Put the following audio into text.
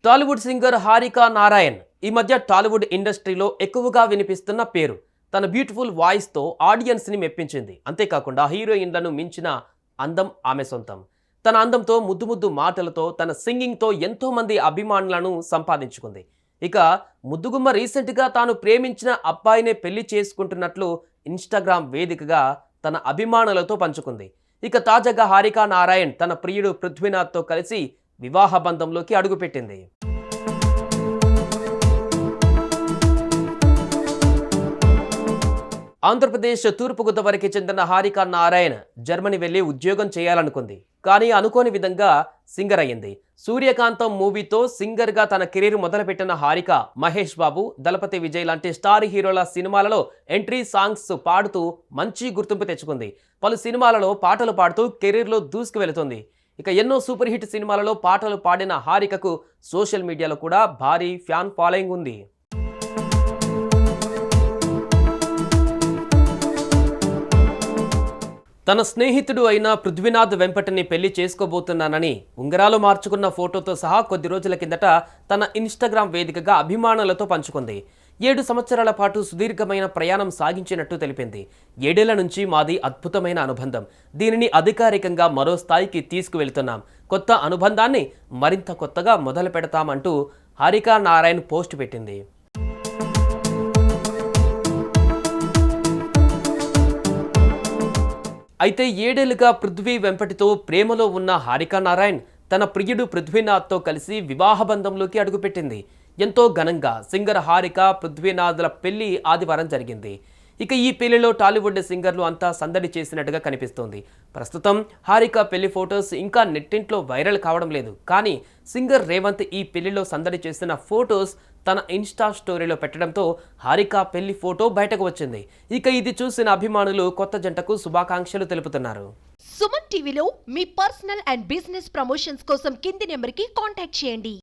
Tollywood singer Harika Narayan ఈ మధ్య టాలీవుడ్ ఇండస్ట్రీలో ఎక్కువగా వినిపిస్తున్న పేరు. తన బ్యూటిఫుల్ వాయిస్తో ఆడియన్స్ని మెప్పించింది. అంతేకాకుండా హీరోయిన్లను మించిన అందం ఆమె సొంతం. తన అందంతో ముద్దు ముద్దు మాటలతో తన సింగింగ్తో ఎంతో మంది అభిమానులను సంపాదించుకుంది. ఇక ముద్దుగుమ్మ రీసెంట్గా తాను ప్రేమించిన అబ్బాయినే పెళ్లి చేసుకుంటున్నట్లు ఇన్స్టాగ్రామ్ వేదికగా తన అభిమానులతో పంచుకుంది. ఇక తాజాగా హారికా నారాయణ్ తన ప్రియుడు పృథ్వీనాథ్తో కలిసి వివాహ బంధంలోకి అడుగుపెట్టింది. ఆంధ్రప్రదేశ్ తూర్పుగోదావరికి చెందిన హారికా నారాయణ్ జర్మనీ వెళ్లి ఉద్యోగం చేయాలనుకుంది. కానీ అనుకోని విధంగా సింగర్ అయ్యింది. సూర్యకాంతం మూవీతో సింగర్గా తన కెరీర్ మొదలుపెట్టిన హారిక మహేష్ బాబు, దళపతి విజయ్ లాంటి స్టార్ హీరోల సినిమాలలో ఎంట్రీ సాంగ్స్ పాడుతూ మంచి గుర్తింపు తెచ్చుకుంది. పలు సినిమాలలో పాటలు పాడుతూ కెరీర్లో దూసుకు వెళుతుంది. ఇక ఎన్నో సూపర్ హిట్ సినిమాలలో పాటలు పాడిన హారికకు సోషల్ మీడియాలో కూడా భారీ ఫ్యాన్ ఫాలోయింగ్ ఉంది. తన స్నేహితుడు అయిన పృథ్వీనాథ్ వెంపటిని పెళ్లి చేసుకోబోతున్నానని ఉంగరాలు మార్చుకున్న ఫోటోతో సహా కొద్ది రోజుల కిందట తన ఇన్స్టాగ్రామ్ వేదికగా అభిమానులతో పంచుకుంది. 7 సంవత్సరాల పాటు సుదీర్ఘమైన ప్రయాణం సాగించినట్టు తెలిపింది. 7 ఏళ్ల నుంచి మాది అద్భుతమైన అనుబంధం. దీనిని అధికారికంగా మరో స్థాయికి తీసుకువెళ్తున్నాం. కొత్త అనుబంధాన్ని మరింత కొత్తగా మొదలు పెడతామంటూ హారికా నారాయణ్ పోస్ట్ పెట్టింది. అయితే 7 ఏళ్లుగా పృథ్వీ వెంపటితో ప్రేమలో ఉన్న హారికా నారాయణ్ తన ప్రియుడు పృథ్వీనాథ్తో కలిసి వివాహ బంధంలోకి అడుగుపెట్టింది. ఎంతో ఘనంగా సింగర్ హారిక పృథ్వీనాథ్ల పెళ్లి ఆదివారం జరిగింది. ఇక ఈ పెళ్లిలో టాలీవుడ్ సింగర్లు అంతా సందడి చేసినట్టుగా కనిపిస్తోంది. ప్రస్తుతం హారిక పెళ్లి ఫొటోస్ ఇంకా నెట్టింట్లో వైరల్ కావడం లేదు. కానీ సింగర్ రేవంత్ ఈ పెళ్లిలో సందడి చేసిన ఫొటోస్ తన ఇన్స్టా స్టోరీలో పెట్టడంతో హారిక పెళ్లి ఫోటో బయటకు వచ్చింది. ఇక ఇది చూసిన అభిమానులు కొత్త జంటకు శుభాకాంక్షలు తెలుపుతున్నారు. సుమన్ టీవీలో మీ పర్సనల్ అండ్ బిజినెస్ ప్రమోషన్స్ కోసం కింది నెంబర్కి కాంటాక్ట్ చేయండి.